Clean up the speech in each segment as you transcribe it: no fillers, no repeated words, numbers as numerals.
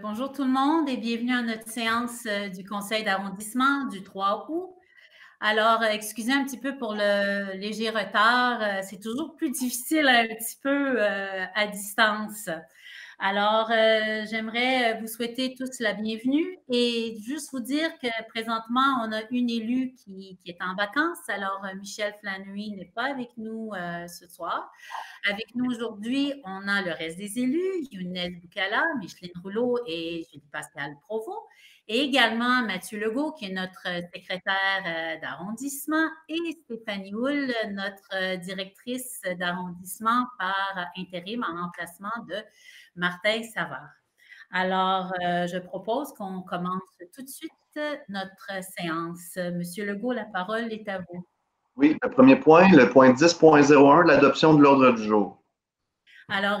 Bonjour tout le monde et bienvenue à notre séance du conseil d'arrondissement du 3 août. Excusez un petit peu pour le léger retard. C'est toujours plus difficile un petit peu à distance. J'aimerais vous souhaiter tous la bienvenue et juste vous dire que présentement, on a une élue qui est en vacances. Michel Flannery n'est pas avec nous ce soir. Avec nous aujourd'hui, on a le reste des élus, Younes Boukala, Micheline Rouleau et Julie-Pascale Provost, et également Mathieu Legault, qui est notre secrétaire d'arrondissement, et Stéphanie Houle, notre directrice d'arrondissement par intérim en remplacement de Martin Savard. Je propose qu'on commence tout de suite notre séance. Monsieur Legault, la parole est à vous. Oui, le premier point, le point 10.01, l'adoption de l'ordre du jour.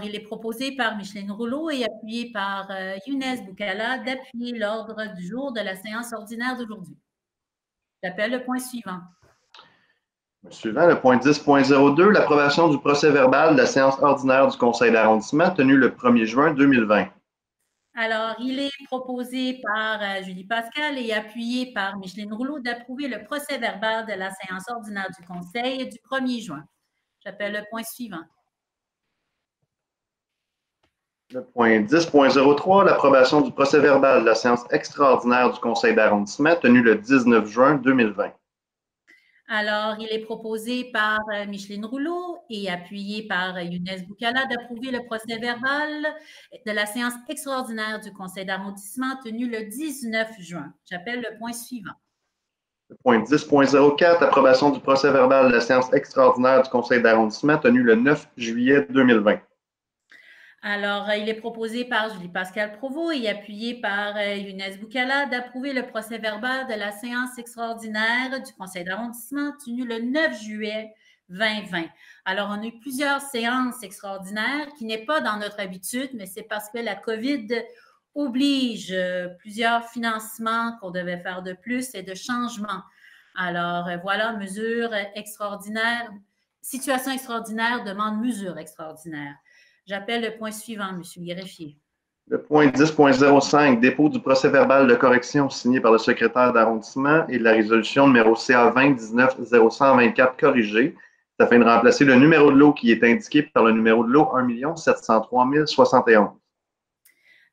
Il est proposé par Micheline Rouleau et appuyé par Younes Boukala d'appuyer l'ordre du jour de la séance ordinaire d'aujourd'hui. J'appelle le point suivant. Suivant, le point 10.02, l'approbation du procès-verbal de la séance ordinaire du conseil d'arrondissement tenue le 1er juin 2020. Il est proposé par Julie Pascal et appuyé par Micheline Rouleau d'approuver le procès-verbal de la séance ordinaire du conseil du 1er juin. J'appelle le point suivant. Le point 10.03, l'approbation du procès-verbal de la séance extraordinaire du conseil d'arrondissement tenue le 19 juin 2020. Il est proposé par Micheline Rouleau et appuyé par Younes Boukala d'approuver le procès-verbal de la séance extraordinaire du conseil d'arrondissement tenue le 19 juin. J'appelle le point suivant. Le point 10.04, approbation du procès-verbal de la séance extraordinaire du conseil d'arrondissement tenue le 9 juillet 2020. Il est proposé par Julie-Pascale Provost et appuyé par Younes Boukala d'approuver le procès-verbal de la séance extraordinaire du conseil d'arrondissement tenue le 9 juillet 2020. On a eu plusieurs séances extraordinaires qui n'est pas dans notre habitude, mais c'est parce que la COVID oblige plusieurs financements qu'on devait faire de plus et de changements. Voilà, mesure extraordinaire, situation extraordinaire demande mesure extraordinaire. J'appelle le point suivant, M. le greffier. Le point 10.05, dépôt du procès-verbal de correction signé par le secrétaire d'arrondissement et de la résolution numéro CA 20-19-0124 corrigée, afin de remplacer le numéro de lot qui est indiqué par le numéro de lot 1 703 071.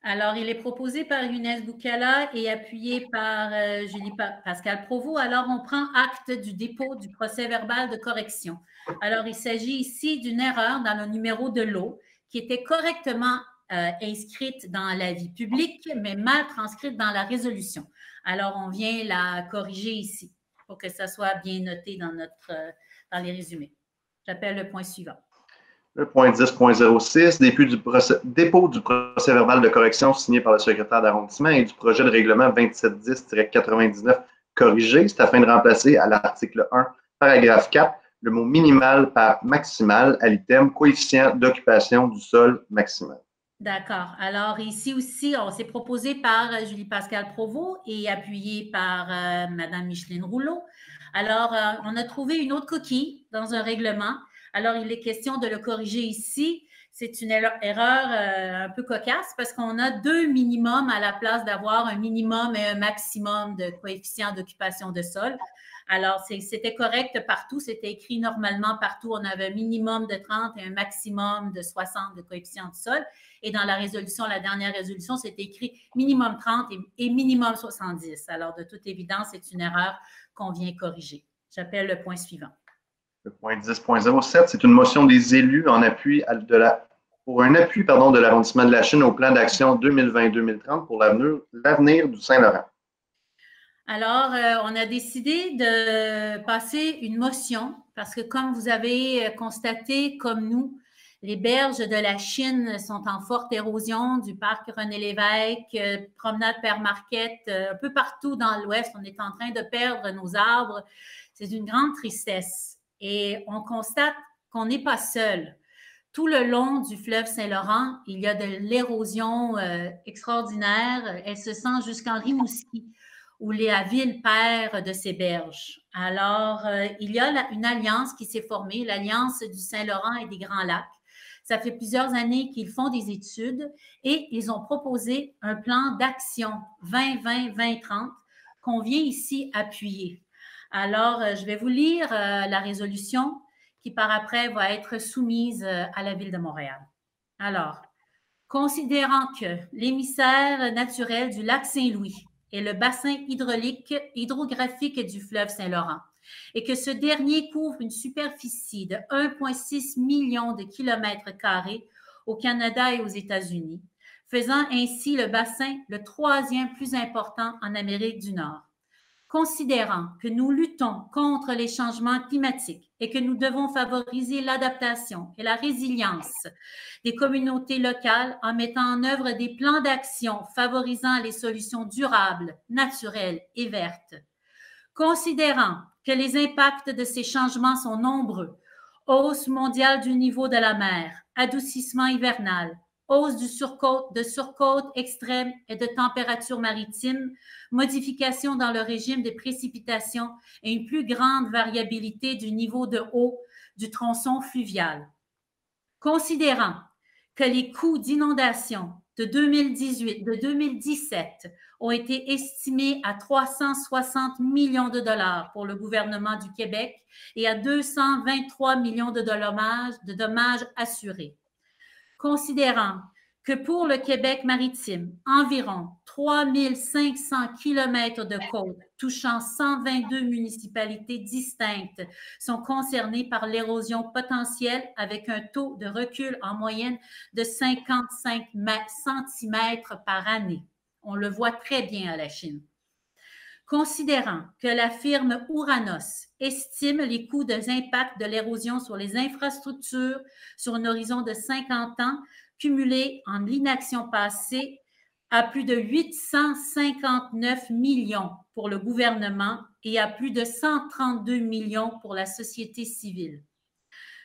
Il est proposé par Younes Boukala et appuyé par Julie-Pascale Provost. On prend acte du dépôt du procès-verbal de correction. Il s'agit ici d'une erreur dans le numéro de lot qui était correctement inscrite dans l'avis public, mais mal transcrite dans la résolution. On vient la corriger ici pour que ça soit bien noté dans les résumés. J'appelle le point suivant. Le point 10.06, dépôt du procès-verbal de correction signé par le secrétaire d'arrondissement et du projet de règlement 2710-99 corrigé. C'est afin de remplacer à l'article 1, paragraphe 4, le mot minimal par maximal à l'item coefficient d'occupation du sol maximal. D'accord. Ici aussi, on s'est proposé par Julie-Pascale Provost et appuyé par Mme Micheline Rouleau. On a trouvé une autre coquille dans un règlement. Il est question de le corriger ici. C'est une erreur un peu cocasse parce qu'on a deux minimums à la place d'avoir un minimum et un maximum de coefficient d'occupation de sol. C'était correct partout. C'était écrit normalement partout. On avait un minimum de 30 et un maximum de 60 de coefficient de sol. Et dans la résolution, la dernière résolution, c'était écrit minimum 30 et minimum 70. De toute évidence, c'est une erreur qu'on vient corriger. J'appelle le point suivant. Le point 10.07, c'est une motion des élus en appui pour un appui de l'arrondissement de la Chine au plan d'action 2020-2030 pour l'avenir du Saint-Laurent. On a décidé de passer une motion parce que comme vous avez constaté, comme nous, les berges de la Chine sont en forte érosion du parc René-Lévesque, promenade Père Marquette, un peu partout dans l'Ouest, on est en train de perdre nos arbres. C'est une grande tristesse. Et on constate qu'on n'est pas seul. Tout le long du fleuve Saint-Laurent, il y a de l'érosion extraordinaire. Elle se sent jusqu'en Rimouski, où la ville perd de ses berges. Il y a une alliance qui s'est formée, l'Alliance du Saint-Laurent et des Grands Lacs. Ça fait plusieurs années qu'ils font des études et ils ont proposé un plan d'action 2020-2030 qu'on vient ici appuyer. Alors, je vais vous lire la résolution qui par après va être soumise à la Ville de Montréal. Alors, considérant que l'émissaire naturel du lac Saint-Louis est le bassin hydrographique du fleuve Saint-Laurent et que ce dernier couvre une superficie de 1,6 million de kilomètres carrés au Canada et aux États-Unis, faisant ainsi le bassin le troisième plus important en Amérique du Nord. Considérant que nous luttons contre les changements climatiques et que nous devons favoriser l'adaptation et la résilience des communautés locales en mettant en œuvre des plans d'action favorisant les solutions durables, naturelles et vertes. Considérant que les impacts de ces changements sont nombreux, hausse mondiale du niveau de la mer, adoucissement hivernal, hausse de surcôte extrême et de température maritime, modification dans le régime des précipitations et une plus grande variabilité du niveau de eau du tronçon fluvial. Considérant que les coûts d'inondation de 2017 ont été estimés à 360 millions de dollars pour le gouvernement du Québec et à 223 millions de dommages assurés. Considérant que pour le Québec maritime, environ 3500 kilomètres de côte touchant 122 municipalités distinctes sont concernées par l'érosion potentielle avec un taux de recul en moyenne de 55 cm par année. On le voit très bien à la Chine. Considérant que la firme Ouranos estime les coûts des impacts de l'érosion sur les infrastructures sur un horizon de 50 ans, cumulés en l'inaction passée, à plus de 859 millions pour le gouvernement et à plus de 132 millions pour la société civile.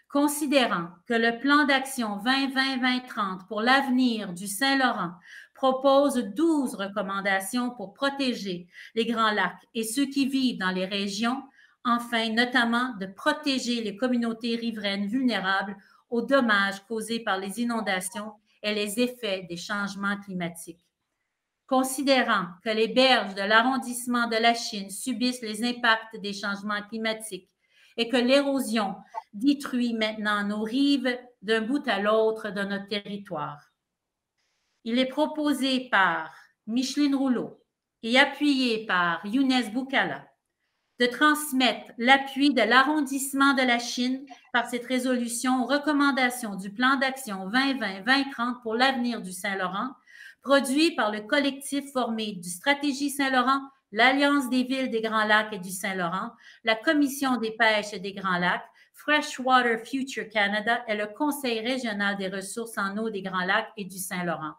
Considérant que le plan d'action 2020-2030 pour l'avenir du Saint-Laurent propose 12 recommandations pour protéger les Grands Lacs et ceux qui vivent dans les régions, enfin, notamment de protéger les communautés riveraines vulnérables aux dommages causés par les inondations et les effets des changements climatiques. Considérant que les berges de l'arrondissement de la Chine subissent les impacts des changements climatiques et que l'érosion détruit maintenant nos rives d'un bout à l'autre de notre territoire. Il est proposé par Micheline Rouleau et appuyé par Younes Boukala de transmettre l'appui de l'arrondissement de la Chine par cette résolution aux recommandations du plan d'action 2020-2030 pour l'avenir du Saint-Laurent, produit par le collectif formé du Stratégie Saint-Laurent, l'Alliance des villes des Grands Lacs et du Saint-Laurent, la Commission des pêches et des Grands Lacs, Freshwater Future Canada et le Conseil régional des ressources en eau des Grands Lacs et du Saint-Laurent.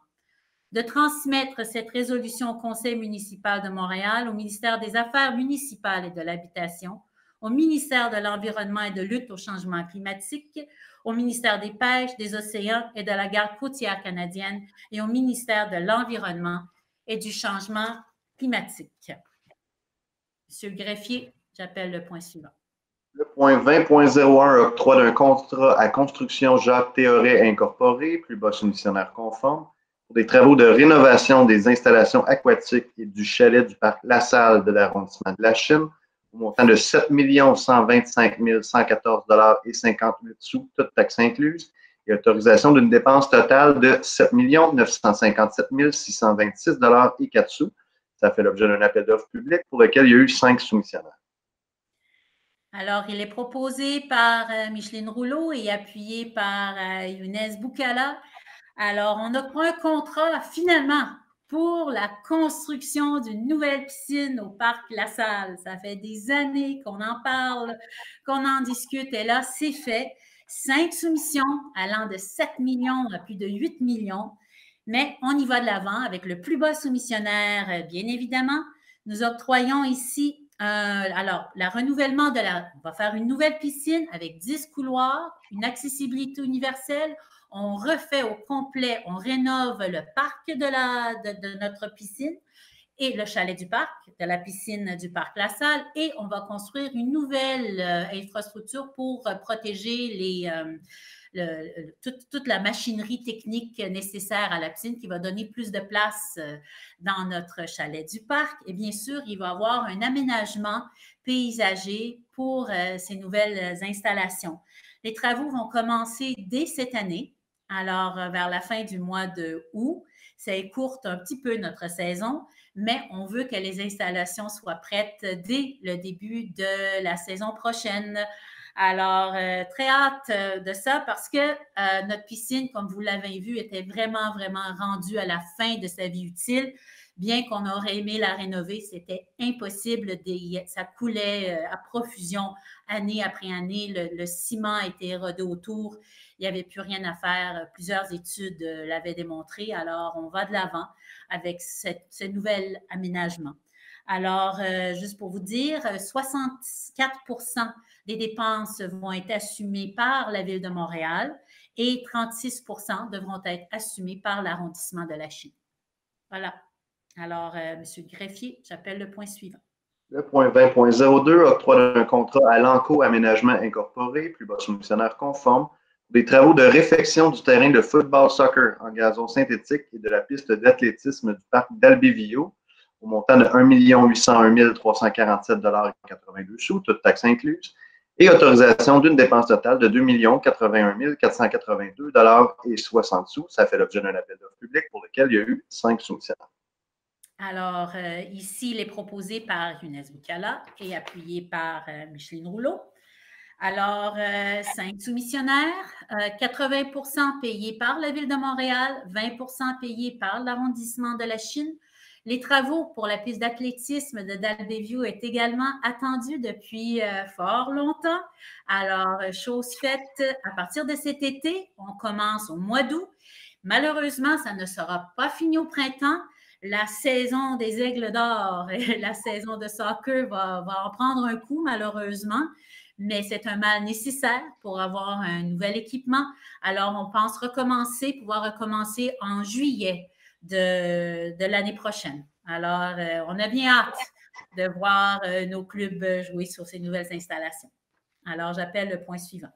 De transmettre cette résolution au Conseil municipal de Montréal, au ministère des Affaires municipales et de l'Habitation, au ministère de l'Environnement et de lutte au changement climatique, au ministère des Pêches, des Océans et de la Garde côtière canadienne et au ministère de l'Environnement et du changement climatique. Monsieur le greffier, j'appelle le point suivant. Le point 20.01, octroi d'un contrat à Construction Jacques Théoret Incorporé, plus bas soumissionnaire conforme, pour des travaux de rénovation des installations aquatiques et du chalet du parc La Salle de l'arrondissement de la Chine, au montant de 7 125 114 et 58 sous, toutes taxes incluses, et autorisation d'une dépense totale de 7 957 626 et 4 sous. Ça fait l'objet d'un appel d'offres public pour lequel il y a eu 5 soumissionnaires. Alors, il est proposé par Micheline Rouleau et appuyé par Younes Boukala. Alors, on a pris un contrat finalement pour la construction d'une nouvelle piscine au parc La Salle. Ça fait des années qu'on en parle, qu'on en discute et là, c'est fait. 5 soumissions allant de 7 millions à plus de 8 millions. Mais on y va de l'avant avec le plus bas soumissionnaire, bien évidemment. Nous octroyons ici alors, le renouvellement on va faire une nouvelle piscine avec 10 couloirs, une accessibilité universelle. On refait au complet, on rénove le parc de notre piscine et le chalet du parc, de la piscine du parc La Salle, et on va construire une nouvelle infrastructure pour protéger toute la machinerie technique nécessaire à la piscine qui va donner plus de place dans notre chalet du parc. Et bien sûr, il va y avoir un aménagement paysager pour ces nouvelles installations. Les travaux vont commencer dès cette année, alors vers la fin du mois de août. Ça écourte un petit peu notre saison, mais on veut que les installations soient prêtes dès le début de la saison prochaine. Alors, très hâte de ça parce que notre piscine, comme vous l'avez vu, était vraiment, vraiment rendue à la fin de sa vie utile. Bien qu'on aurait aimé la rénover, c'était impossible. Ça coulait à profusion année après année. Le ciment était érodé autour. Il n'y avait plus rien à faire. Plusieurs études l'avaient démontré. Alors, on va de l'avant avec ce nouvel aménagement. Alors, juste pour vous dire, 64% des dépenses vont être assumées par la Ville de Montréal et 36% devront être assumées par l'arrondissement de la Chine. Voilà. Alors, M. le greffier, j'appelle le point suivant. Le point 20.02, octroi d'un contrat à l'Enco Aménagement Incorporé, plus bas soumissionnaire conforme, des travaux de réfection du terrain de football soccer en gazon synthétique et de la piste d'athlétisme du parc d'Albévillot, au montant de 1 801 347,82 $, toutes taxes incluses, et autorisation d'une dépense totale de 2 081 482,60 $. Ça fait l'objet d'un appel d'offres public pour lequel il y a eu 5 soumissionnaires. Alors, ici, il est proposé par Younes Boukala et appuyé par Micheline Rouleau. Alors, 5 soumissionnaires, 80% payés par la Ville de Montréal, 20% payés par l'arrondissement de la Chine. Les travaux pour la piste d'athlétisme de d'Albévillot est également attendu depuis fort longtemps. Alors, chose faite, à partir de cet été, on commence au mois d'août. Malheureusement, ça ne sera pas fini au printemps. La saison des Aigles d'Or et la saison de soccer va en prendre un coup, malheureusement, mais c'est un mal nécessaire pour avoir un nouvel équipement. Alors, on pense pouvoir recommencer en juillet de l'année prochaine. Alors, on a bien hâte de voir nos clubs jouer sur ces nouvelles installations. Alors, j'appelle le point suivant.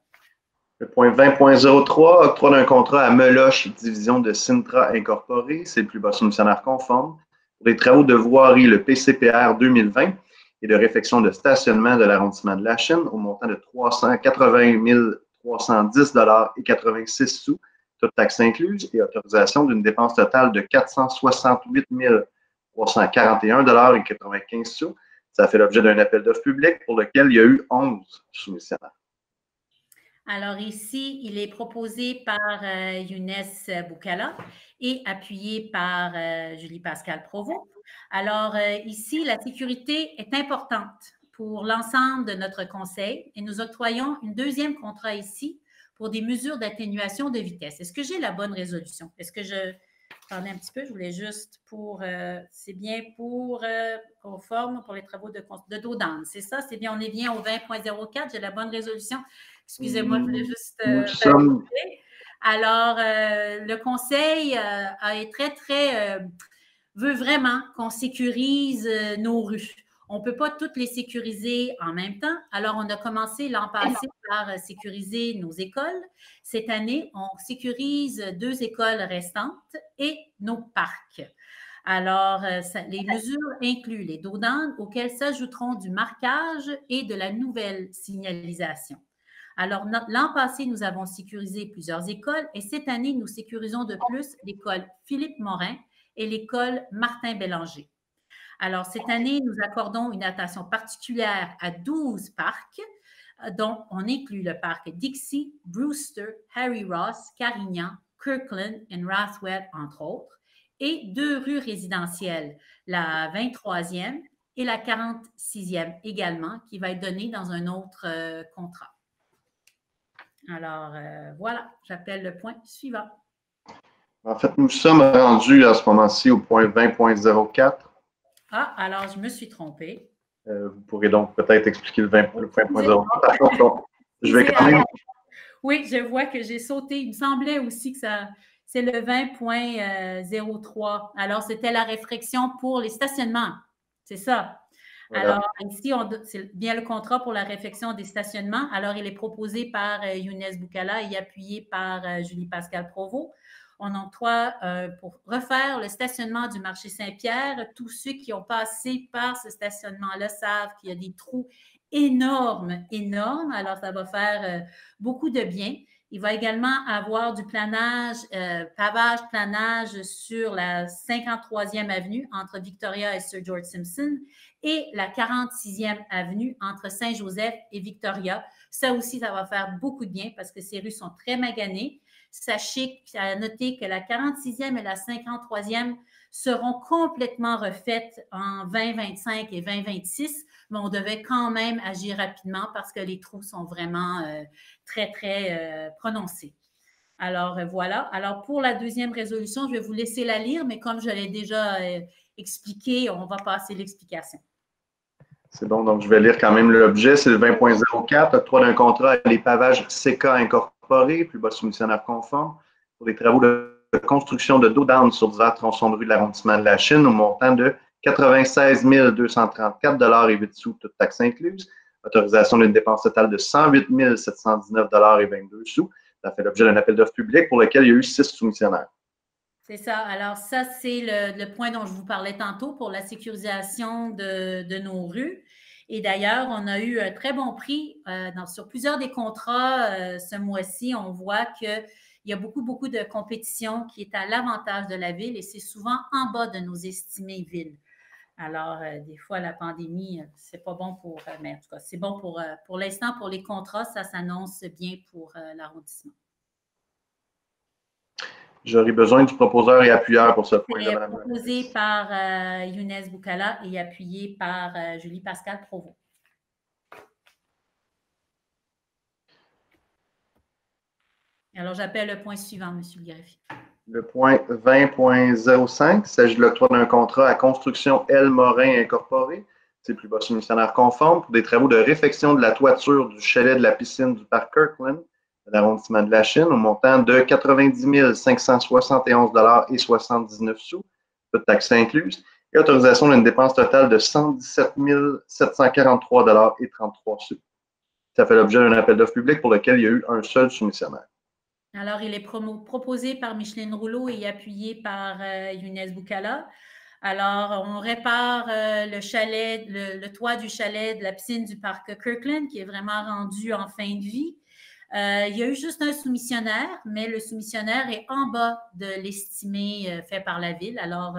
Le point 20.03, octroi d'un contrat à Meloche, division de Sintra Incorporée, c'est le plus bas soumissionnaire conforme, pour des travaux de voirie, le PCPR 2020, et de réfection de stationnement de l'arrondissement de la Chine, au montant de 380 310,86 $, toutes taxes incluses, et autorisation d'une dépense totale de 468 341,95 $. Ça fait l'objet d'un appel d'offres public pour lequel il y a eu 11 soumissionnaires. Alors ici, il est proposé par Younes Boukala et appuyé par Julie-Pascale Provost. Alors ici, la sécurité est importante pour l'ensemble de notre conseil et nous octroyons un deuxième contrat ici pour des mesures d'atténuation de vitesse. Est-ce que j'ai la bonne résolution? Est-ce que je... Attendez un petit peu, je voulais juste pour... c'est bien pour conforme pour les travaux de Dodan. C'est ça? C'est bien, on est bien au 20.04. J'ai la bonne résolution. Excusez-moi, je voulais juste... Alors, le conseil veut vraiment qu'on sécurise nos rues. On ne peut pas toutes les sécuriser en même temps. Alors, on a commencé l'an passé par sécuriser nos écoles. Cette année, on sécurise 2 écoles restantes et nos parcs. Alors, les mesures incluent les dodanes auxquelles s'ajouteront du marquage et de la nouvelle signalisation. Alors, l'an passé, nous avons sécurisé plusieurs écoles et cette année, nous sécurisons de plus l'école Philippe Morin et l'école Martin Bélanger. Alors, cette année, nous accordons une attention particulière à 12 parcs, dont on inclut le parc Dixie, Brewster, Harry Ross, Carignan, Kirkland et Rathwell, entre autres, et 2 rues résidentielles, la 23e et la 46e également, qui va être donnée dans un autre contrat. Alors, voilà, j'appelle le point suivant. En fait, nous sommes rendus à ce moment-ci au point 20.04. Ah, alors je me suis trompée. Vous pourrez donc peut-être expliquer le 20.04. Par contre, je vais quand même... Oui, je vois que j'ai sauté. Il me semblait aussi que c'est le 20.03. Alors, c'était la réflexion pour les stationnements. C'est ça. Voilà. Alors, ici, c'est bien le contrat pour la réfection des stationnements. Alors, il est proposé par Younes Boukala et appuyé par Julie-Pascale Provost. On emploie pour refaire le stationnement du marché Saint-Pierre. Tous ceux qui ont passé par ce stationnement-là savent qu'il y a des trous énormes, énormes. Alors, ça va faire beaucoup de bien. Il va également avoir du planage, pavage, planage sur la 53e avenue entre Victoria et Sir George Simpson et la 46e avenue entre Saint-Joseph et Victoria. Ça aussi, ça va faire beaucoup de bien parce que ces rues sont très maganées. Sachez, à noter que la 46e et la 53e seront complètement refaites en 2025 et 2026, mais on devait quand même agir rapidement parce que les trous sont vraiment très, très prononcés. Alors, voilà. Alors, pour la deuxième résolution, je vais vous laisser la lire, mais comme je l'ai déjà expliqué, on va passer l'explication. C'est bon, donc je vais lire quand même l'objet. C'est le 20.04, octroi d'un contrat à les pavages CK Incorporé, plus bas soumissionnaire conforme, pour des travaux de construction de dos d'âne sur divers tronçons de rue de l'arrondissement de la Chine au montant de 96 234 et 8 sous, toutes taxes incluses. Autorisation d'une dépense totale de 108 719 et 22 sous. Ça fait l'objet d'un appel d'offres public pour lequel il y a eu 6 soumissionnaires. C'est ça. Alors, ça, c'est le point dont je vous parlais tantôt pour la sécurisation de nos rues. Et d'ailleurs, on a eu un très bon prix sur plusieurs des contrats ce mois-ci. On voit qu'il y a beaucoup, beaucoup de compétition qui est à l'avantage de la ville et c'est souvent en bas de nos estimés villes. Alors, des fois, la pandémie, c'est pas bon pour, mais en tout cas, c'est bon pour l'instant, pour les contrats, ça s'annonce bien pour l'arrondissement. J'aurai besoin du proposeur et appuyeur pour ce point-là, C'est Mme la proposé ministre. par Younes Boukala et appuyé par Julie-Pascale Provost. Alors, j'appelle le point suivant, M. le greffier. Le point 20.05, il s'agit de l'octroi d'un contrat à Construction L. Morin Incorporé, c'est plus bas soumissionnaire conforme, pour des travaux de réfection de la toiture du chalet de la piscine du parc Kirkland, de l'arrondissement de la Chine, au montant de 90 571 et 79 sous, toutes taxes incluses, et autorisation d'une dépense totale de 117 743 et 33 sous. Ça fait l'objet d'un appel d'offres public pour lequel il y a eu un seul soumissionnaire. Alors, il est proposé par Micheline Rouleau et appuyé par Younes Boukala. Alors, on répare le chalet, le toit du chalet de la piscine du parc Kirkland qui est vraiment rendu en fin de vie. Il y a eu juste un soumissionnaire, mais le soumissionnaire est en bas de l'estimé fait par la ville. Alors,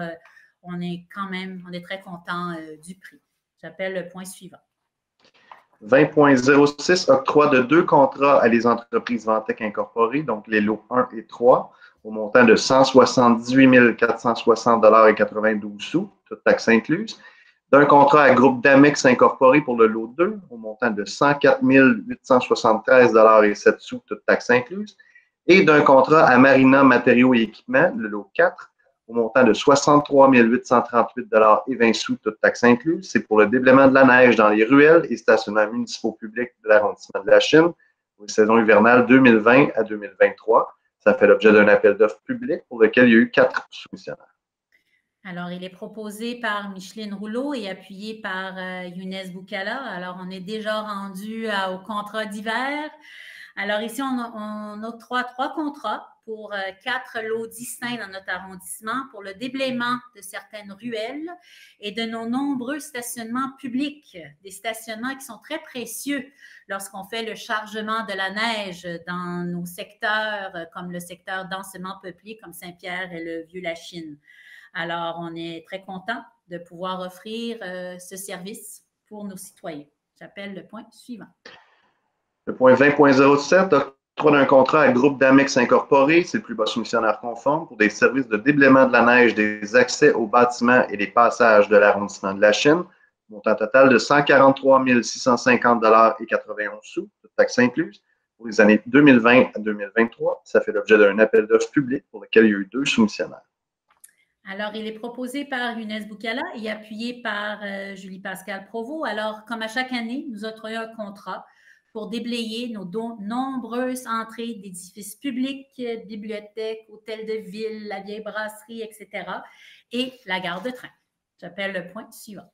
on est très content du prix. J'appelle le point suivant. 20.06, octroi de 2 contrats à les entreprises Ventec Incorporées, donc les lots 1 et 3, au montant de 178 460 et 92 sous, toutes taxes incluses. D'un contrat à Groupe d'Amex Incorporé pour le lot 2, au montant de 104 873 et 7 sous, toutes taxes incluses. Et d'un contrat à Marina Matériaux et Équipements, le lot 4, au montant de 63 838 et 20 sous, toutes taxes incluses. C'est pour le déblaiement de la neige dans les ruelles et stationnements municipaux publics de l'arrondissement de la Chine pour la saison hivernale 2020 à 2023. Ça fait l'objet d'un appel d'offres public pour lequel il y a eu 4 soumissionnaires. Alors, il est proposé par Micheline Rouleau et appuyé par Younes Boukala. Alors, on est déjà rendu au contrat d'hiver. Alors, ici, on octroie 3 contrats pour 4 lots distincts dans notre arrondissement pour le déblaiement de certaines ruelles et de nos nombreux stationnements publics, des stationnements qui sont très précieux lorsqu'on fait le chargement de la neige dans nos secteurs, comme le secteur densément peuplé, comme Saint-Pierre et le Vieux-Lachine. Alors, on est très content de pouvoir offrir ce service pour nos citoyens. J'appelle le point suivant. Le point 20.07, octroi d'un contrat à Groupe d'Amex Incorporé, c'est le plus bas soumissionnaire conforme, pour des services de déblaiement de la neige, des accès aux bâtiments et des passages de l'arrondissement de la Chine, montant total de 143 650 et 91 sous, toutes taxes incluses, pour les années 2020 à 2023. Ça fait l'objet d'un appel d'offres public pour lequel il y a eu 2 soumissionnaires. Alors, il est proposé par Younes Boukala et appuyé par Julie-Pascale Provost. Alors, comme à chaque année, nous octroyons un contrat pour déblayer nos nombreuses entrées d'édifices publics, bibliothèques, hôtels de ville, la vieille brasserie, etc. et la gare de train. J'appelle le point suivant.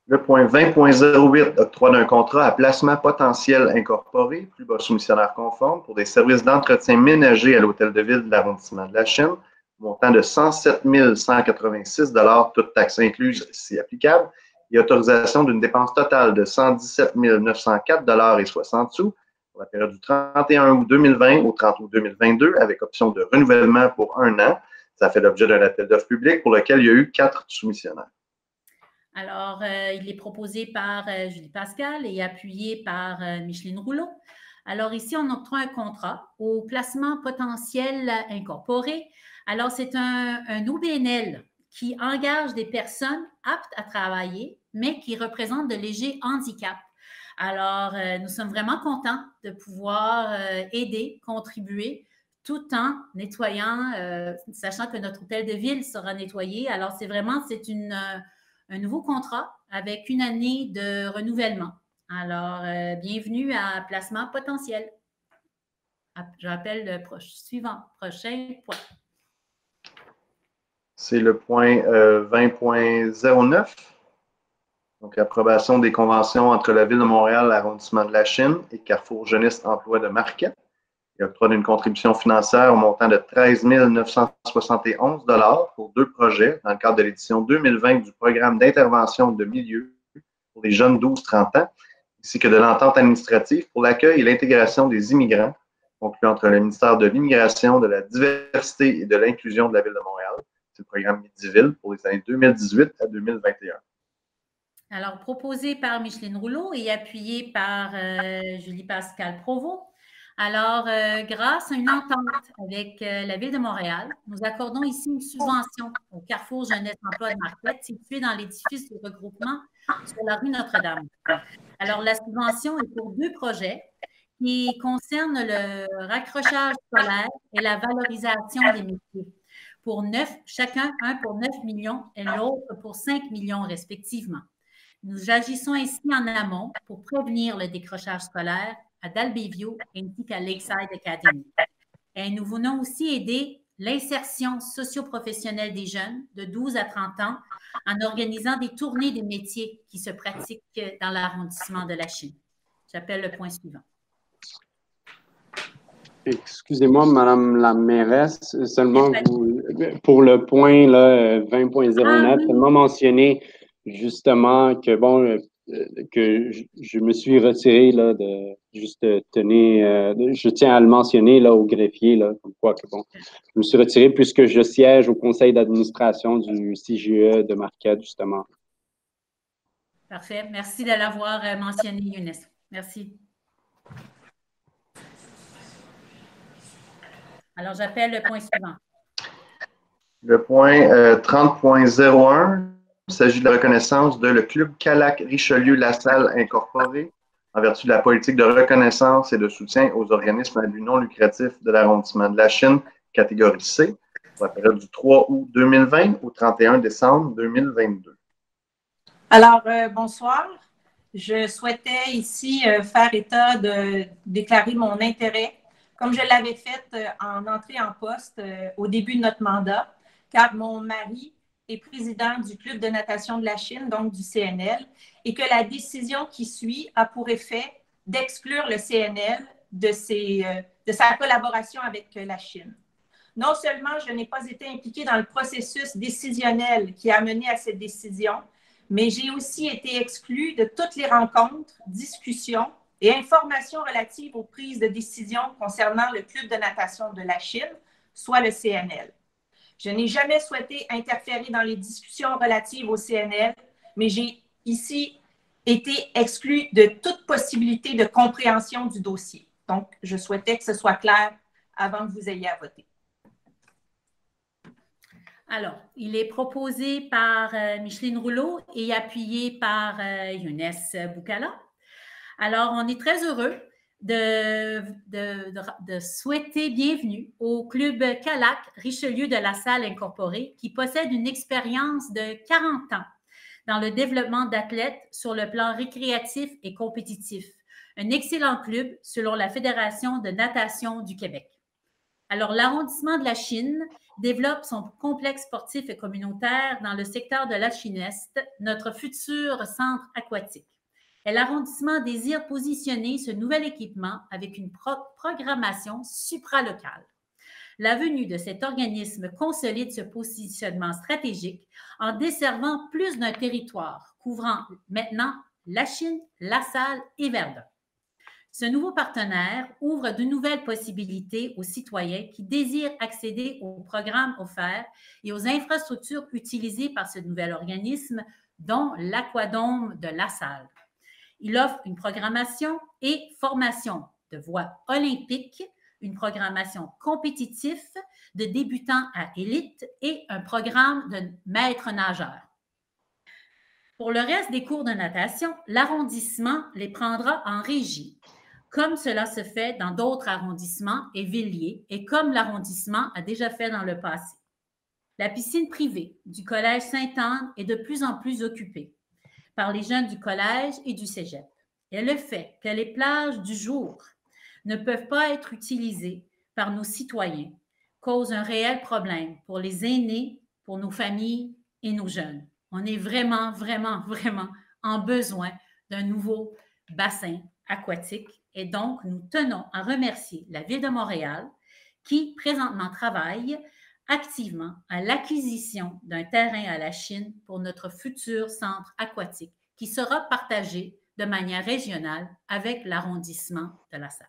Le point 20.08 octroi d'un contrat à placement potentiel incorporé, plus bas soumissionnaire conforme, pour des services d'entretien ménager à l'Hôtel de Ville de l'arrondissement de la Chine, montant de 107 186 toutes taxes incluses si applicable, et autorisation d'une dépense totale de 117 904 et 60 sous pour la période du 31 août 2020 au 30 août 2022, avec option de renouvellement pour 1 an. Ça fait l'objet d'un appel d'offres public pour lequel il y a eu 4 soumissionnaires. Alors, il est proposé par Julie Pascal et appuyé par Micheline Rouleau. Alors, ici, on octroie un contrat au placement potentiel incorporé. Alors, c'est un OBNL qui engage des personnes aptes à travailler, mais qui représentent de légers handicaps. Alors, nous sommes vraiment contents de pouvoir aider, contribuer, tout en nettoyant, sachant que notre hôtel de ville sera nettoyé. Alors, c'est un nouveau contrat avec 1 année de renouvellement. Alors, bienvenue à Placement potentiel. Je rappelle le suivant, prochain point. C'est le point 20.09. Donc, approbation des conventions entre la Ville de Montréal, l'arrondissement de la Chine et Carrefour Jeunesse Emploi de Marquette. Il octroie une contribution financière au montant de 13 971 pour 2 projets dans le cadre de l'édition 2020 du programme d'intervention de milieu pour les jeunes 12-30 ans, ainsi que de l'entente administrative pour l'accueil et l'intégration des immigrants, conclu entre le ministère de l'Immigration, de la Diversité et de l'Inclusion de la Ville de Montréal. C'est le programme Midiville pour les années 2018 à 2021. Alors, proposé par Micheline Rouleau et appuyé par Julie Pascal Provost. Alors, grâce à une entente avec la Ville de Montréal, nous accordons ici une subvention au Carrefour Jeunesse Emploi de Marquette, situé dans l'édifice de regroupement sur la rue Notre-Dame. Alors, la subvention est pour 2 projets qui concernent le raccrochage scolaire et la valorisation des métiers. Pour 9, chacun, un pour 9 millions et l'autre pour 5 millions respectivement. Nous agissons ainsi en amont pour prévenir le décrochage scolaire à Dalbévio ainsi qu'à Lakeside Academy. Et nous venons aussi aider l'insertion socio-professionnelle des jeunes de 12 à 30 ans en organisant des tournées des métiers qui se pratiquent dans l'arrondissement de la Chine. J'appelle le point suivant. Excusez-moi, Madame la mairesse, seulement vous, pour le point 20.09, seulement mentionner justement que bon, que je me suis retiré là de juste tenir, je tiens à le mentionner là au greffier là, comme quoi que bon, je me suis retiré puisque je siège au conseil d'administration du CGE de Marquette justement. Parfait, merci de l'avoir mentionné, Younes. Merci. Alors, j'appelle le point suivant. Le point 30.01, il s'agit de la reconnaissance de le Club Calac Richelieu-Lasalle Incorporé en vertu de la politique de reconnaissance et de soutien aux organismes à but non lucratif de l'arrondissement de la Chine, catégorie C, pour la période du 3 août 2020 au 31 décembre 2022. Alors, bonsoir. Je souhaitais ici faire état de déclarer mon intérêt, comme je l'avais fait en entrée en poste au début de notre mandat, car mon mari est président du Club de natation de la Chine, donc du CNL, et que la décision qui suit a pour effet d'exclure le CNL de sa collaboration avec la Chine. Non seulement je n'ai pas été impliquée dans le processus décisionnel qui a mené à cette décision, mais j'ai aussi été exclue de toutes les rencontres, discussions et informations relatives aux prises de décision concernant le Club de natation de la Chine, soit le CNL. Je n'ai jamais souhaité interférer dans les discussions relatives au CNL, mais j'ai ici été exclue de toute possibilité de compréhension du dossier. Donc, je souhaitais que ce soit clair avant que vous ayez à voter. Alors, il est proposé par Micheline Rouleau et appuyé par Younes Boukala. Alors, on est très heureux de souhaiter bienvenue au Club Calac Richelieu de Lasalle Incorporé, qui possède une expérience de 40 ans dans le développement d'athlètes sur le plan récréatif et compétitif. Un excellent club selon la Fédération de natation du Québec. Alors, l'arrondissement de la Chine développe son complexe sportif et communautaire dans le secteur de la Chine-Est, notre futur centre aquatique. Et l'arrondissement désire positionner ce nouvel équipement avec une programmation supralocale. La venue de cet organisme consolide ce positionnement stratégique en desservant plus d'un territoire, couvrant maintenant la Chine, La Salle et Verdun. Ce nouveau partenaire ouvre de nouvelles possibilités aux citoyens qui désirent accéder aux programmes offerts et aux infrastructures utilisées par ce nouvel organisme, dont l'Aquadome de La Salle. Il offre une programmation et formation de voie olympique, une programmation compétitive de débutants à élite et un programme de maître nageur. Pour le reste des cours de natation, l'arrondissement les prendra en régie, comme cela se fait dans d'autres arrondissements et villes et comme l'arrondissement a déjà fait dans le passé. La piscine privée du Collège Sainte-Anne est de plus en plus occupée par les jeunes du collège et du cégep. Et le fait que les plages du jour ne peuvent pas être utilisées par nos citoyens cause un réel problème pour les aînés, pour nos familles et nos jeunes. On est vraiment, vraiment, vraiment en besoin d'un nouveau bassin aquatique. Et donc, nous tenons à remercier la Ville de Montréal qui, présentement, travaille activement à l'acquisition d'un terrain à la Chine pour notre futur centre aquatique qui sera partagé de manière régionale avec l'arrondissement de La Salle.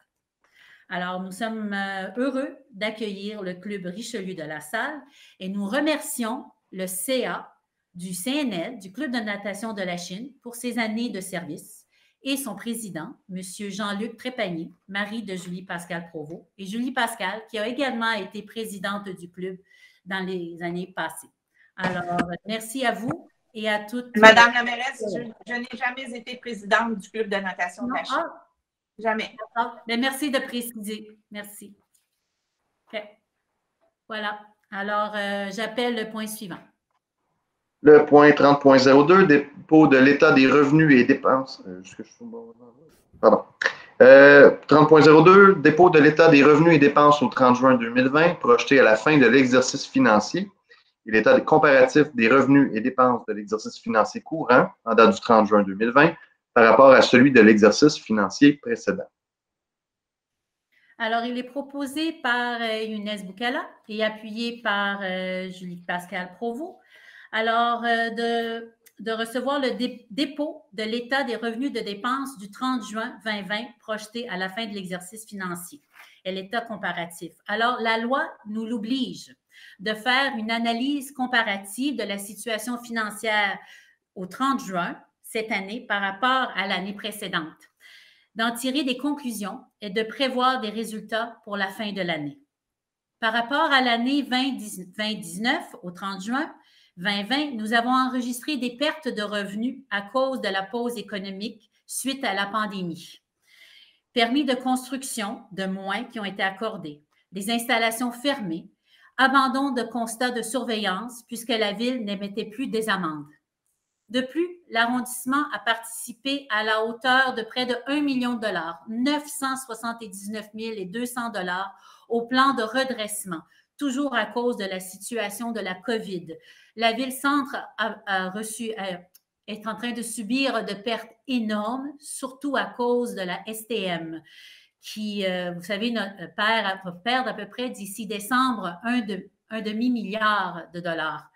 Alors, nous sommes heureux d'accueillir le Club Richelieu de La Salle et nous remercions le CA du CNL, du Club de natation de la Chine, pour ses années de service et son président, M. Jean-Luc Trépanier, mari de Julie Pascal Provost, et Julie Pascal, qui a également été présidente du club dans les années passées. Alors, merci à vous et à toutes. Madame la mairesse, je n'ai jamais été présidente du Club de natation de la Chine. Jamais. Mais merci de préciser. Merci. OK. Voilà. Alors, j'appelle le point suivant. Le point 30.02, dépôt de l'état des revenus et dépenses. Pardon. 30.02, dépôt de l'état des revenus et dépenses au 30 juin 2020, projeté à la fin de l'exercice financier, et l'état comparatif des revenus et dépenses de l'exercice financier courant, en date du 30 juin 2020, par rapport à celui de l'exercice financier précédent. Alors, il est proposé par Younes Boukala et appuyé par Julie Pascal Provost. Alors, de recevoir le dépôt de l'état des revenus de dépenses du 30 juin 2020 projeté à la fin de l'exercice financier et l'état comparatif. Alors, la loi nous l'oblige de faire une analyse comparative de la situation financière au 30 juin cette année par rapport à l'année précédente, d'en tirer des conclusions et de prévoir des résultats pour la fin de l'année. Par rapport à l'année 2019, au 30 juin 2020, nous avons enregistré des pertes de revenus à cause de la pause économique suite à la pandémie. Permis de construction de moins qui ont été accordés, des installations fermées, abandon de constat de surveillance puisque la Ville n'émettait plus des amendes. De plus, l'arrondissement a participé à la hauteur de près de 1 million de dollars, 979 200 $ au plan de redressement, toujours à cause de la situation de la COVID. La Ville-Centre est en train de subir de pertes énormes, surtout à cause de la STM, qui, vous savez, notre père va perdre à peu près d'ici décembre un demi-milliard de dollars.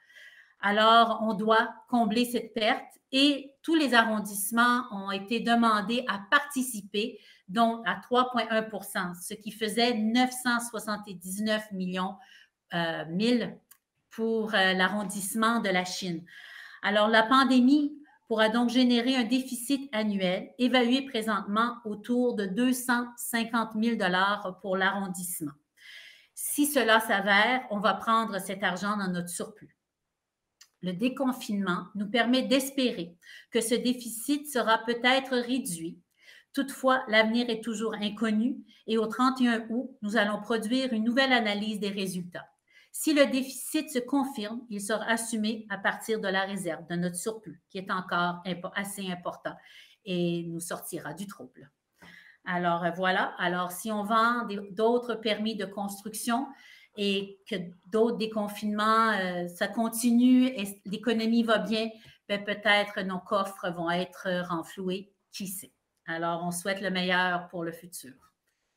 Alors, on doit combler cette perte et tous les arrondissements ont été demandés à participer, dont à 3,1 %, ce qui faisait 979 000 pour l'arrondissement de la Chine. Alors, la pandémie pourra donc générer un déficit annuel évalué présentement autour de 250 000 $ pour l'arrondissement. Si cela s'avère, on va prendre cet argent dans notre surplus. Le déconfinement nous permet d'espérer que ce déficit sera peut-être réduit. Toutefois, l'avenir est toujours inconnu et au 31 août, nous allons produire une nouvelle analyse des résultats. Si le déficit se confirme, il sera assumé à partir de la réserve, de notre surplus, qui est encore assez important et nous sortira du trouble. Alors, voilà. Alors, si on vend d'autres permis de construction et que d'autres déconfinements, ça continue et l'économie va bien, ben, peut-être nos coffres vont être renfloués, qui sait. Alors, on souhaite le meilleur pour le futur.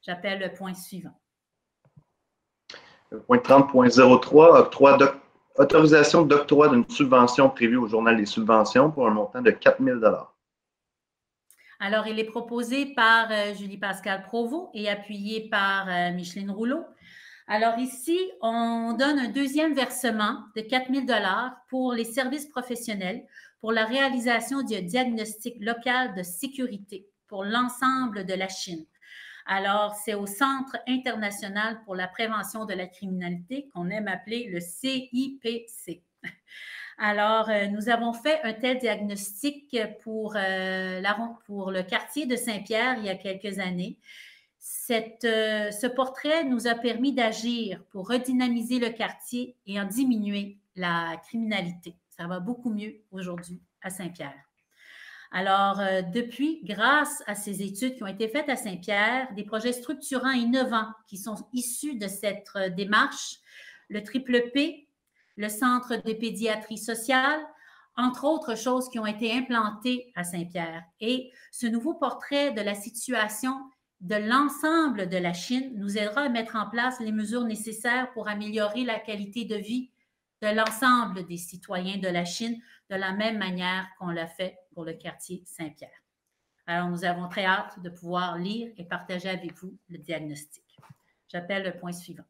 J'appelle le point suivant. Le point 30.03, autorisation d'octroi d'une subvention prévue au Journal des subventions pour un montant de 4 000 $. Alors, il est proposé par Julie-Pascale Provost et appuyé par Micheline Rouleau. Alors ici, on donne un deuxième versement de 4 000 $ pour les services professionnels pour la réalisation du diagnostic local de sécurité pour l'ensemble de la Chine. Alors, c'est au Centre international pour la prévention de la criminalité qu'on aime appeler le CIPC. Alors, nous avons fait un tel diagnostic pour le quartier de Saint-Pierre il y a quelques années. Ce portrait nous a permis d'agir pour redynamiser le quartier et en diminuer la criminalité. Ça va beaucoup mieux aujourd'hui à Saint-Pierre. Alors, depuis, grâce à ces études qui ont été faites à Saint-Pierre, des projets structurants et innovants qui sont issus de cette démarche, le Triple P, le Centre de pédiatrie sociale, entre autres choses qui ont été implantées à Saint-Pierre. Et ce nouveau portrait de la situation de l'ensemble de la Chine nous aidera à mettre en place les mesures nécessaires pour améliorer la qualité de vie de l'ensemble des citoyens de la Chine de la même manière qu'on l'a fait pour le quartier Saint-Pierre. Alors, nous avons très hâte de pouvoir lire et partager avec vous le diagnostic. J'appelle le point suivant.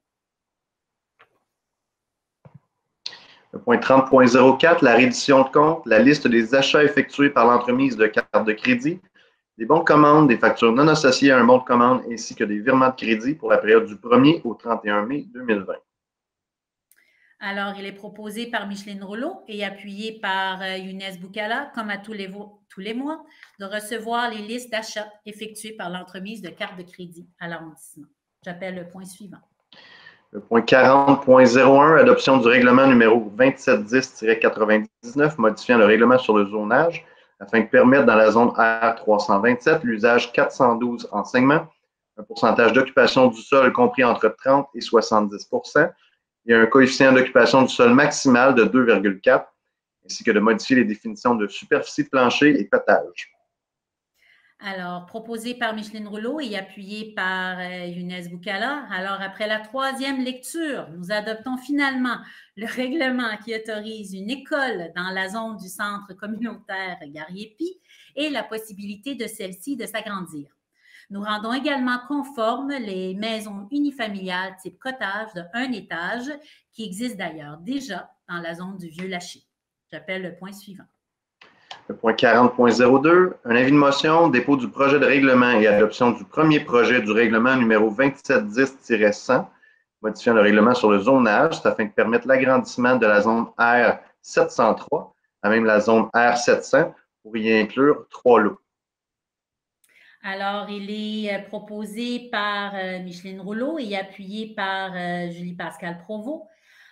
Le point 30.04, la reddition de compte, la liste des achats effectués par l'entremise de cartes de crédit, des bons de commande, des factures non associées à un bon de commande, ainsi que des virements de crédit pour la période du 1er au 31 mai 2020. Alors, il est proposé par Micheline Rouleau et appuyé par Younes Boukala, comme à tous les mois, de recevoir les listes d'achats effectués par l'entremise de cartes de crédit à l'arrondissement. J'appelle le point suivant. Le point 40.01, adoption du règlement numéro 2710-99, modifiant le règlement sur le zonage afin de permettre dans la zone R327 l'usage 412 enseignements, un pourcentage d'occupation du sol compris entre 30 et 70 % et un coefficient d'occupation du sol maximal de 2,4, ainsi que de modifier les définitions de superficie de plancher et pétage. Alors, proposé par Micheline Rouleau et appuyé par Younes Boukala. Alors, après la troisième lecture, nous adoptons finalement le règlement qui autorise une école dans la zone du centre communautaire Gariepi et la possibilité de celle-ci de s'agrandir. Nous rendons également conformes les maisons unifamiliales type cottage de un étage qui existent d'ailleurs déjà dans la zone du Vieux-Lâcher. J'appelle le point suivant. Le point 40.02, un avis de motion, dépôt du projet de règlement et adoption du premier projet du règlement numéro 2710-100, modifiant le règlement sur le zonage, afin de permettre l'agrandissement de la zone R703 à même la zone R700 pour y inclure 3 lots. Alors, il est proposé par Micheline Rouleau et appuyé par Julie-Pascale Provost.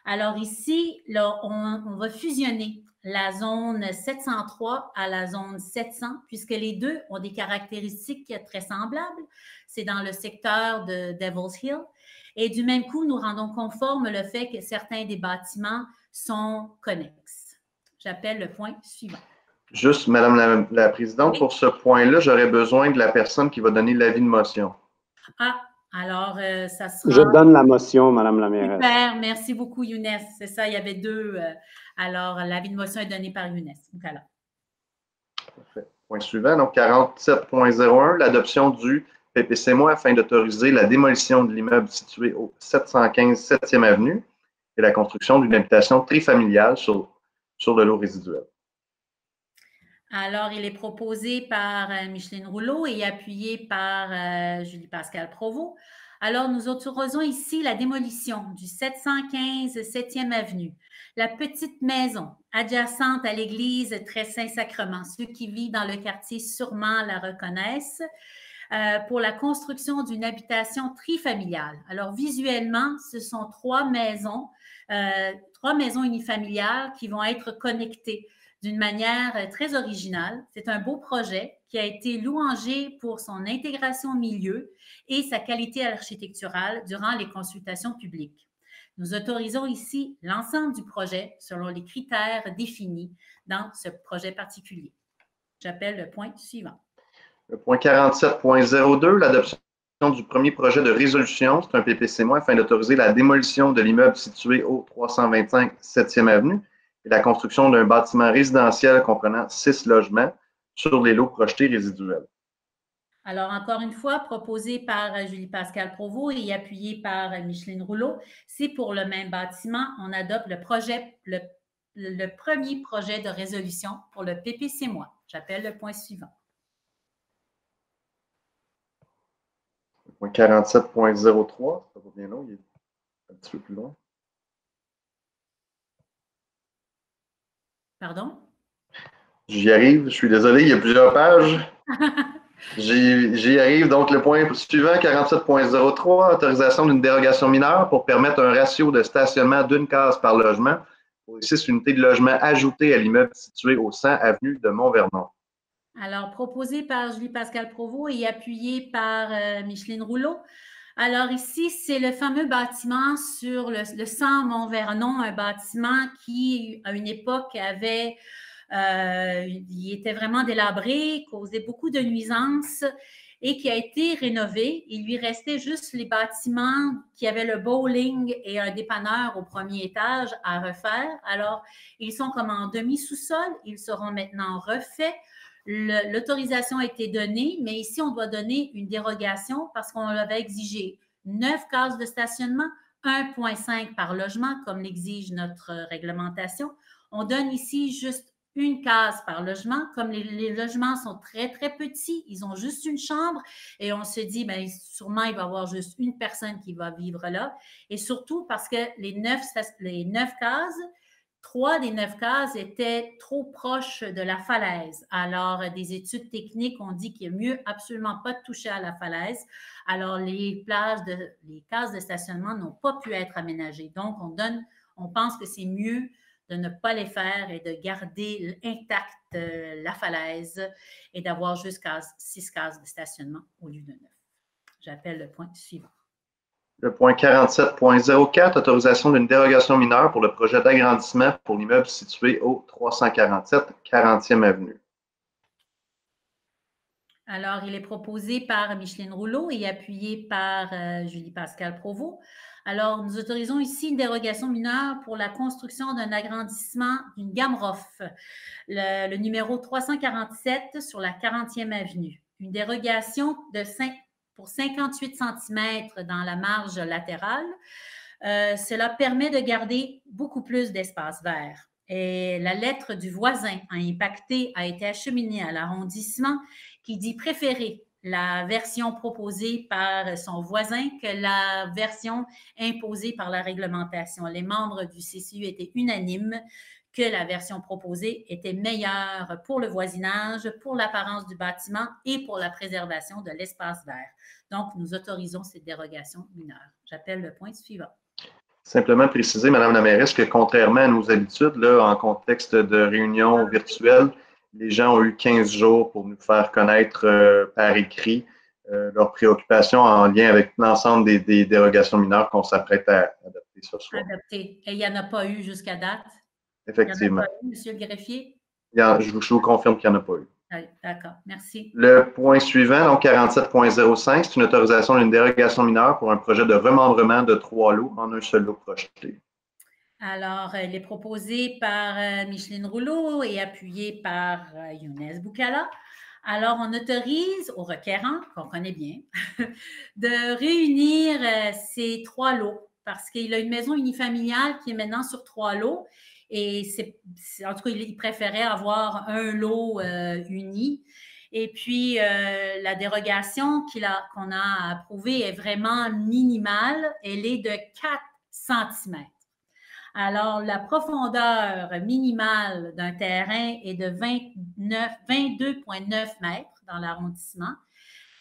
Alors ici, là, on va fusionner la zone 703 à la zone 700, puisque les deux ont des caractéristiques très semblables. C'est dans le secteur de Devil's Hill. Et du même coup, nous rendons conforme le fait que certains des bâtiments sont connexes. J'appelle le point suivant. Juste, Madame la Présidente, oui. Pour ce point-là, j'aurais besoin de la personne qui va donner l'avis de motion. Ah, alors, ça sera… Je donne la motion, Madame la mairesse. Super, merci beaucoup, Younes. C'est ça, il y avait deux. Alors, l'avis de motion est donné par Younes. Voilà. Parfait. Point suivant, donc 47.01, l'adoption du PPC-MOI afin d'autoriser la démolition de l'immeuble situé au 715 7e Avenue et la construction d'une habitation trifamiliale sur le lot résiduel. Alors, il est proposé par Micheline Rouleau et appuyé par Julie-Pascale Provost. Alors, nous autorisons ici la démolition du 715 7e Avenue, la petite maison adjacente à l'église Très Saint-Sacrement. Ceux qui vivent dans le quartier sûrement la reconnaissent, pour la construction d'une habitation trifamiliale. Alors, visuellement, ce sont trois maisons unifamiliales qui vont être connectées d'une manière très originale. C'est un beau projet qui a été louangé pour son intégration au milieu et sa qualité architecturale durant les consultations publiques. Nous autorisons ici l'ensemble du projet selon les critères définis dans ce projet particulier. J'appelle le point suivant. Le point 47.02, l'adoption du premier projet de résolution, c'est un PPC- afin d'autoriser la démolition de l'immeuble situé au 325 7e Avenue et la construction d'un bâtiment résidentiel comprenant 6 logements sur les lots projetés résiduels. Alors, encore une fois, proposé par Julie-Pascale Provost et appuyé par Micheline Rouleau, c'est pour le même bâtiment. On adopte le premier projet de résolution pour le PPC-. J'appelle le point suivant. Le point 47.03, ça va bien long, il est un petit peu plus long. Pardon? J'y arrive, je suis désolé, il y a plusieurs pages. J'y arrive. Donc, le point suivant, 47.03, autorisation d'une dérogation mineure pour permettre un ratio de stationnement d'une case par logement pour les 6 unités de logement ajoutées à l'immeuble situé au 100 avenue de Mont-Vernon. Alors, proposé par Julie-Pascale Provost et appuyé par Micheline Rouleau. Alors, ici, c'est le fameux bâtiment sur le 100 Mont-Vernon, un bâtiment qui, à une époque, avait... il était vraiment délabré, causait beaucoup de nuisances et qui a été rénové. Il lui restait juste les bâtiments qui avaient le bowling et un dépanneur au premier étage à refaire. Alors, ils sont comme en demi-sous-sol. Ils seront maintenant refaits. L'autorisation a été donnée, mais ici, on doit donner une dérogation parce qu'on l'avait exigé 9 cases de stationnement, 1,5 par logement, comme l'exige notre réglementation. On donne ici juste une case par logement. Comme les logements sont très, très petits, ils ont juste une chambre et on se dit, bien, sûrement, il va y avoir juste une personne qui va vivre là. Et surtout parce que les 9 cases, 3 des 9 cases étaient trop proches de la falaise. Alors, des études techniques ont dit qu'il est mieux absolument pas de toucher à la falaise. Alors, les cases de stationnement n'ont pas pu être aménagées. Donc, on pense que c'est mieux de ne pas les faire et de garder intacte la falaise et d'avoir juste 6 cases de stationnement au lieu de 9. J'appelle le point suivant. Le point 47.04, autorisation d'une dérogation mineure pour le projet d'agrandissement pour l'immeuble situé au 347 40e Avenue. Alors, il est proposé par Micheline Rouleau et appuyé par Julie-Pascale Provost. Alors, nous autorisons ici une dérogation mineure pour la construction d'un agrandissement d'une gamme ROF, le numéro 347 sur la 40e Avenue. Une dérogation pour 58 cm dans la marge latérale. Cela permet de garder beaucoup plus d'espace vert. Et la lettre du voisin impacté a été acheminée à l'arrondissement qui dit préférer la version proposée par son voisin que la version imposée par la réglementation. Les membres du CCU étaient unanimes que la version proposée était meilleure pour le voisinage, pour l'apparence du bâtiment et pour la préservation de l'espace vert. Donc, nous autorisons cette dérogation mineure. J'appelle le point suivant. Simplement préciser, Mme la mairesse, que contrairement à nos habitudes, là, en contexte de réunion virtuelle, les gens ont eu 15 jours pour nous faire connaître par écrit leurs préoccupations en lien avec l'ensemble des dérogations mineures qu'on s'apprête à adopter ce soir. Adopter. Et il n'y en a pas eu jusqu'à date? Effectivement. Il n'y en a pas eu, M. le greffier? Je vous confirme qu'il n'y en a pas eu. D'accord, merci. Le point suivant, donc 47.05, c'est une autorisation d'une dérogation mineure pour un projet de remembrement de 3 lots en un seul lot projeté. Alors, elle est proposée par Micheline Rouleau et appuyée par Younes Boukala. Alors, on autorise au requérant, qu'on connaît bien, de réunir ces 3 lots parce qu'il a une maison unifamiliale qui est maintenant sur 3 lots. Et en tout cas, il préférait avoir un lot uni. Et puis, la dérogation qu'on a approuvée est vraiment minimale. Elle est de 4 cm. Alors, la profondeur minimale d'un terrain est de 22,9 mètres dans l'arrondissement.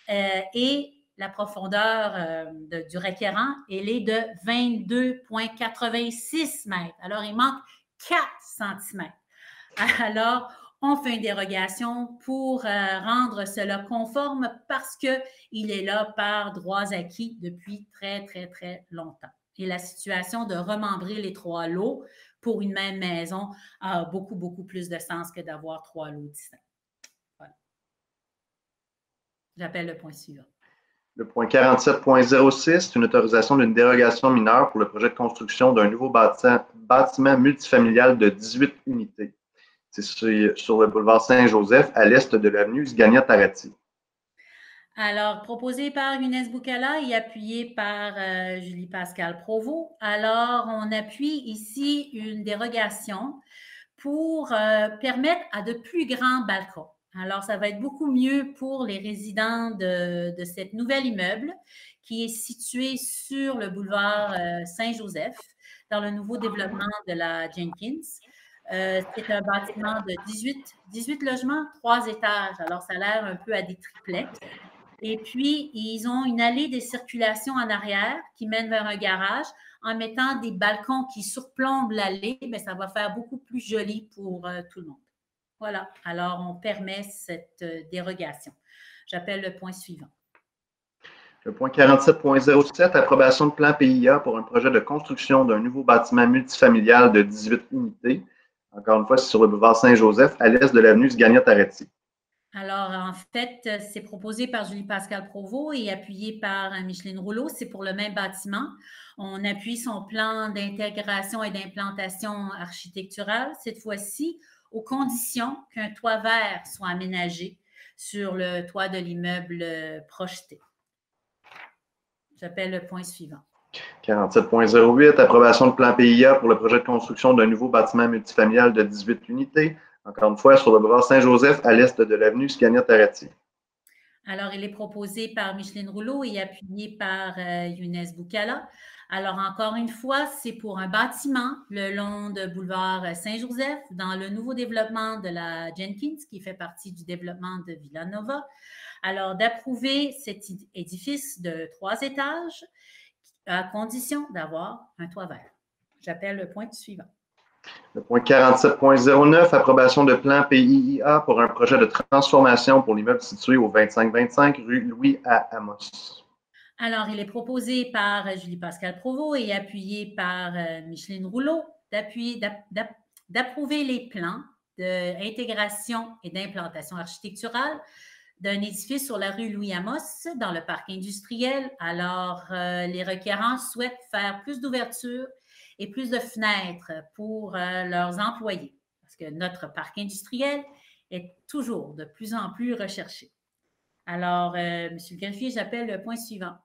Et la profondeur du requérant, elle est de 22,86 mètres. Alors, il manque 4 cm. Alors, on fait une dérogation pour rendre cela conforme parce qu'il est là par droits acquis depuis très, très, très longtemps. Et la situation de remembrer les 3 lots pour une même maison a beaucoup, beaucoup plus de sens que d'avoir 3 lots distincts. Voilà. J'appelle le point suivant. Le point 47.06, c'est une autorisation d'une dérogation mineure pour le projet de construction d'un nouveau bâtiment multifamilial de 18 unités. C'est sur le boulevard Saint-Joseph, à l'est de l'avenue Sgania-Tarati. Alors, proposé par Younes Boukala et appuyé par Julie Pascal Provost. Alors, on appuie ici une dérogation pour permettre à de plus grands balcons. Alors, ça va être beaucoup mieux pour les résidents de cet nouvel immeuble qui est situé sur le boulevard Saint-Joseph, dans le nouveau développement de la Jenkins. C'est un bâtiment de 18 logements, 3 étages. Alors, ça a l'air un peu à des triplex. Et puis, ils ont une allée de circulation en arrière qui mène vers un garage. En mettant des balcons qui surplombent l'allée, mais ça va faire beaucoup plus joli pour tout le monde. Voilà. Alors, on permet cette dérogation. J'appelle le point suivant. Le point 47.07, approbation de plan PIA pour un projet de construction d'un nouveau bâtiment multifamilial de 18 unités. Encore une fois, c'est sur le boulevard Saint-Joseph, à l'est de l'avenue Sgania-Tarati. Alors, en fait, c'est proposé par Julie Pascal Provost et appuyé par Micheline Rouleau. C'est pour le même bâtiment. On appuie son plan d'intégration et d'implantation architecturale, cette fois-ci, aux conditions qu'un toit vert soit aménagé sur le toit de l'immeuble projeté. J'appelle le point suivant. 47.08, approbation de plan PIA pour le projet de construction d'un nouveau bâtiment multifamilial de 18 unités. Encore une fois, sur le boulevard Saint-Joseph, à l'est de l'avenue Sgania-Tarati. Alors, il est proposé par Micheline Rouleau et appuyé par Younes Boukala. Alors, encore une fois, c'est pour un bâtiment le long de boulevard Saint-Joseph, dans le nouveau développement de la Jenkins, qui fait partie du développement de Villanova. Alors, d'approuver cet édifice de 3 étages, à condition d'avoir un toit vert. J'appelle le point suivant. Le point 47.09, approbation de plan PIA pour un projet de transformation pour l'immeuble situé au 2525 rue Louis à Amos. Alors, il est proposé par Julie Pascal Provost et appuyé par Micheline Rouleau d'approuver les plans d'intégration et d'implantation architecturale d'un édifice sur la rue Louis Amos dans le parc industriel. Alors, les requérants souhaitent faire plus d'ouverture et plus de fenêtres pour leurs employés, parce que notre parc industriel est toujours de plus en plus recherché. Alors, M. le greffier, j'appelle le point suivant.